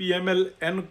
PMLN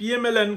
PMLN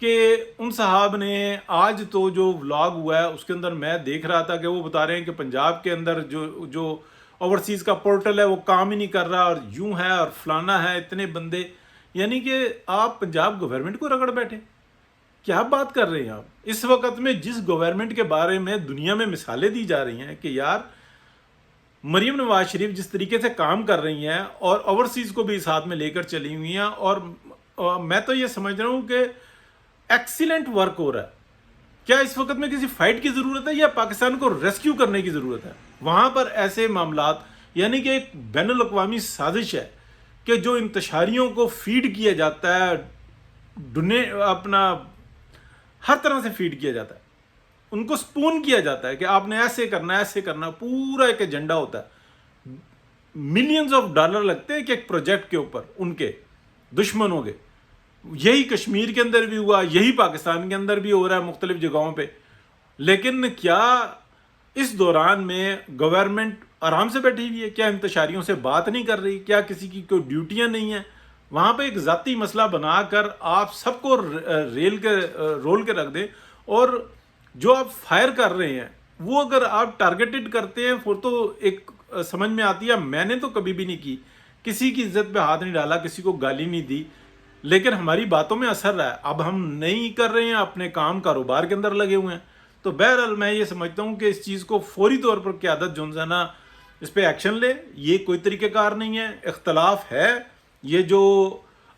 کہ ان صاحب نے آج تو جو ولاگ ہوا ہے اس کے اندر میں دیکھ رہا تھا کہ وہ بتا رہے ہیں کہ پنجاب کے اندر جو اوورسیز کا پورٹل ہے وہ کام ہی نہیں کر رہا، اور یوں ہے اور فلانا ہے، اتنے بندے، یعنی کہ آپ پنجاب گورنمنٹ کو رگڑ بیٹھے. کیا بات کر رہے ہیں آپ اس وقت میں، جس گورنمنٹ کے بارے میں دنیا میں مثالیں دی جا رہی ہیں کہ یار مریم نواز شریف جس طریقے سے کام کر رہی ہیں اور اوورسیز کو بھی ساتھ میں لے کر چلی ہوئی ہیں، اور میں تو یہ سمجھ رہا ہوں کہ ایکسیلنٹ ورک ہو رہا ہے. کیا اس وقت میں کسی فائٹ کی ضرورت ہے یا پاکستان کو ریسکیو کرنے کی ضرورت ہے؟ وہاں پر ایسے معاملات، یعنی کہ ایک بین الاقوامی سازش ہے کہ جو انتشاریوں کو فیڈ کیا جاتا ہے، اپنا ہر طرح سے فیڈ کیا جاتا ہے، ان کو سپون کیا جاتا ہے کہ آپ نے ایسے کرنا ایسے کرنا، پورا ایک ایجنڈا ہوتا ہے. ملینز آف ڈالر لگتے ہیں کہ ایک پروجیکٹ کے اوپر ان کے دشمنوں کے. یہی کشمیر کے اندر بھی ہوا، یہی پاکستان کے اندر بھی ہو رہا ہے مختلف جگہوں پہ. لیکن کیا اس دوران میں گورنمنٹ آرام سے بیٹھی ہوئی ہے؟ کیا انتشاریوں سے بات نہیں کر رہی؟ کیا کسی کی کوئی ڈیوٹیاں نہیں ہیں؟ وہاں پہ ایک ذاتی مسئلہ بنا کر آپ سب کو رول کے رکھ دیں، اور جو آپ فائر کر رہے ہیں وہ اگر آپ ٹارگیٹڈ کرتے ہیں پھر تو ایک سمجھ میں آتی ہے. میں نے تو کبھی بھی نہیں کی، کسی کی عزت پہ ہاتھ نہیں ڈالا، کسی کو گالی نہیں دی، لیکن ہماری باتوں میں اثر رہا ہے. اب ہم نہیں کر رہے ہیں، اپنے کام کاروبار کے اندر لگے ہوئے ہیں. تو بہرحال میں یہ سمجھتا ہوں کہ اس چیز کو فوری طور پر قیادت جو ہے نا اس پہ ایکشن لے. یہ کوئی طریقہ کار نہیں ہے. اختلاف ہے، یہ جو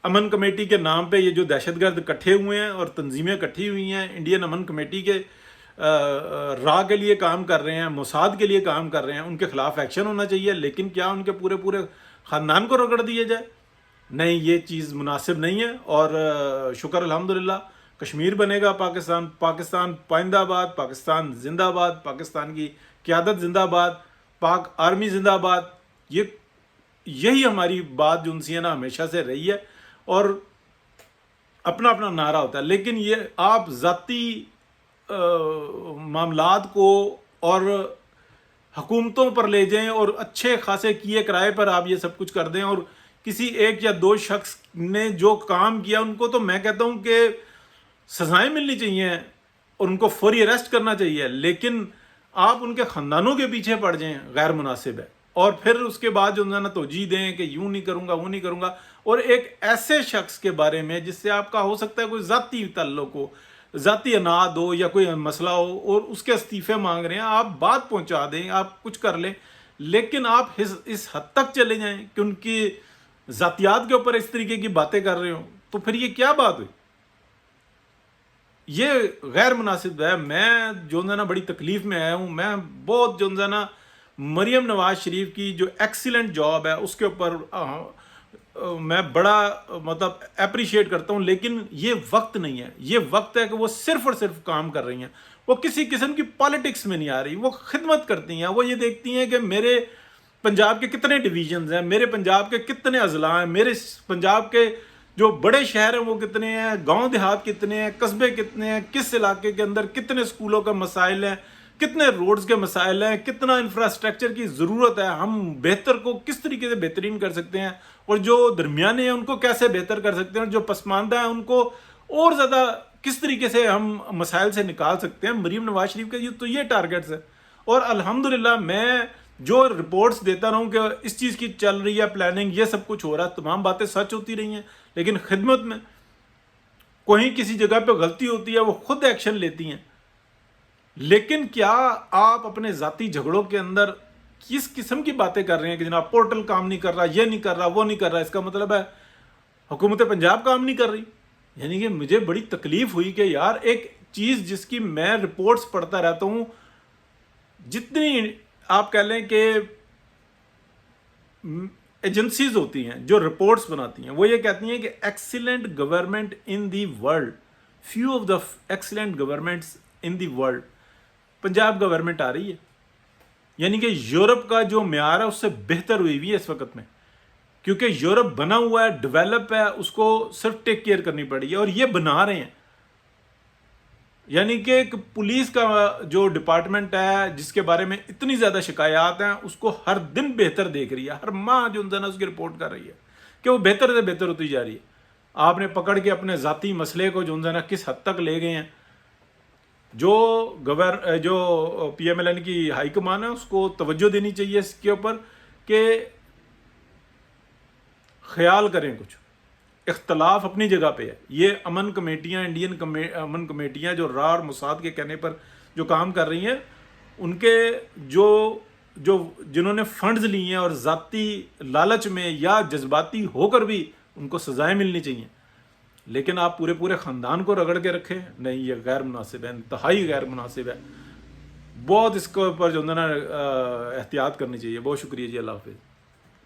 امن کمیٹی کے نام پہ یہ جو دہشت گرد اکٹھے ہوئے ہیں اور تنظیمیں اکٹھی ہوئی ہیں، انڈین امن کمیٹی کے راہ کے لیے کام کر رہے ہیں، موساد کے لیے کام کر رہے ہیں، ان کے خلاف ایکشن ہونا چاہیے. لیکن کیا ان کے پورے خاندان کو رگڑ دیا جائے؟ نہیں، یہ چیز مناسب نہیں ہے. اور شکر الحمدللہ کشمیر بنے گا پاکستان پائندہ باد، پاکستان زندہ باد، پاکستان کی قیادت زندہ باد، پاک آرمی زندہ باد. یہی ہماری بات جو ان سی ہے نا ہمیشہ سے رہی ہے، اور اپنا اپنا نعرہ ہوتا ہے. لیکن یہ آپ ذاتی معاملات کو اور حکومتوں پر لے جائیں اور اچھے خاصے کیے کرائے پر آپ یہ سب کچھ کر دیں، اور کسی ایک یا دو شخص نے جو کام کیا ان کو تو میں کہتا ہوں کہ سزائیں ملنی چاہیے اور ان کو فوری اریسٹ کرنا چاہیے. لیکن آپ ان کے خاندانوں کے پیچھے پڑ جائیں، غیر مناسب ہے. اور پھر اس کے بعد جو نا توجیہ دیں کہ یوں نہیں کروں گا، وہ نہیں کروں گا، اور ایک ایسے شخص کے بارے میں جس سے آپ کا ہو سکتا ہے کوئی ذاتی تعلق ہو، ذاتی اناد ہو یا کوئی مسئلہ ہو، اور اس کے استعفے مانگ رہے ہیں، آپ بات پہنچا دیں، آپ کچھ کر لیں. لیکن آپ اس حد تک چلے جائیں کہ ان کی ذاتیات کے اوپر اس طریقے کی باتیں کر رہے ہوں، تو پھر یہ کیا بات ہوئی؟ یہ غیر مناسب ہے. میں جو نا بڑی تکلیف میں آیا ہوں. میں بہت جو نا مریم نواز شریف کی جو ایکسیلنٹ جاب ہے اس کے اوپر میں بڑا مطلب اپریشیٹ کرتا ہوں. لیکن یہ وقت نہیں ہے. یہ وقت ہے کہ وہ صرف اور صرف کام کر رہی ہیں. وہ کسی قسم کی پالیٹکس میں نہیں آ رہی. وہ خدمت کرتی ہیں. وہ یہ دیکھتی ہیں کہ میرے پنجاب کے کتنے ڈویژنز ہیں، میرے پنجاب کے کتنے اضلاع ہیں، میرے پنجاب کے جو بڑے شہر ہیں وہ کتنے ہیں، گاؤں دیہات کتنے ہیں، قصبے کتنے ہیں، کس علاقے کے اندر کتنے اسکولوں کا مسائل ہیں، کتنے روڈز کے مسائل ہیں، کتنا انفراسٹرکچر کی ضرورت ہے، ہم بہتر کو کس طریقے سے بہترین کر سکتے ہیں، اور جو درمیانے ہیں ان کو کیسے بہتر کر سکتے ہیں، اور جو پسماندہ ہیں ان کو اور زیادہ کس طریقے سے ہم مسائل سے نکال سکتے ہیں. مریم نواز شریف کا تو یہ ٹارگٹس ہے. اور الحمدللہ میں جو رپورٹس دیتا رہا ہوں کہ اس چیز کی چل رہی ہے پلاننگ، یہ سب کچھ ہو رہا ہے، تمام باتیں سچ ہوتی رہی ہیں. لیکن خدمت میں کوئی کسی جگہ پہ غلطی ہوتی ہے وہ خود ایکشن لیتی ہیں. لیکن کیا آپ اپنے ذاتی جھگڑوں کے اندر کس قسم کی باتیں کر رہے ہیں کہ جناب پورٹل کام نہیں کر رہا، یہ نہیں کر رہا، وہ نہیں کر رہا، اس کا مطلب ہے حکومت پنجاب کام نہیں کر رہی. یعنی کہ مجھے بڑی تکلیف ہوئی کہ یار ایک چیز جس کی میں رپورٹس پڑھتا رہتا ہوں، جتنی آپ کہہ لیں کہ ایجنسیز ہوتی ہیں جو رپورٹس بناتی ہیں، وہ یہ کہتی ہیں کہ excellent government in the world, few of the excellent governments in the world, Punjab government آ رہی ہے. یعنی کہ یورپ کا جو معیار ہے اس سے بہتر ہوئی ہوئی ہے اس وقت میں، کیونکہ یورپ بنا ہوا ہے، ڈیولپ ہے، اس کو صرف ٹیک کیئر کرنی پڑی ہے، اور یہ بنا رہے ہیں. یعنی کہ ایک پولیس کا جو ڈپارٹمنٹ ہے جس کے بارے میں اتنی زیادہ شکایات ہیں، اس کو ہر دن بہتر دیکھ رہی ہے، ہر ماہ جو ہے نا اس کی رپورٹ کر رہی ہے کہ وہ بہتر سے بہتر ہوتی جا رہی ہے. آپ نے پکڑ کے اپنے ذاتی مسئلے کو جو ہے نا کس حد تک لے گئے ہیں. جو جو پی ایم ایل این کی ہائی کمان ہے اس کو توجہ دینی چاہیے اس کے اوپر کہ خیال کریں. کچھ اختلاف اپنی جگہ پہ ہے. یہ امن کمیٹیاں، انڈین امن کمیٹیاں جو را اور موساد کے کہنے پر جو کام کر رہی ہیں، ان کے جنہوں نے فنڈز لی ہیں اور ذاتی لالچ میں یا جذباتی ہو کر بھی ان کو سزائیں ملنی چاہیے، لیکن آپ پورے خاندان کو رگڑ کے رکھیں. نہیں، یہ غیر مناسب ہے، انتہائی غیر مناسب ہے. بہت اس کے اوپر جو ہے نا احتیاط کرنی چاہیے. بہت شکریہ جی. اللہ حافظ.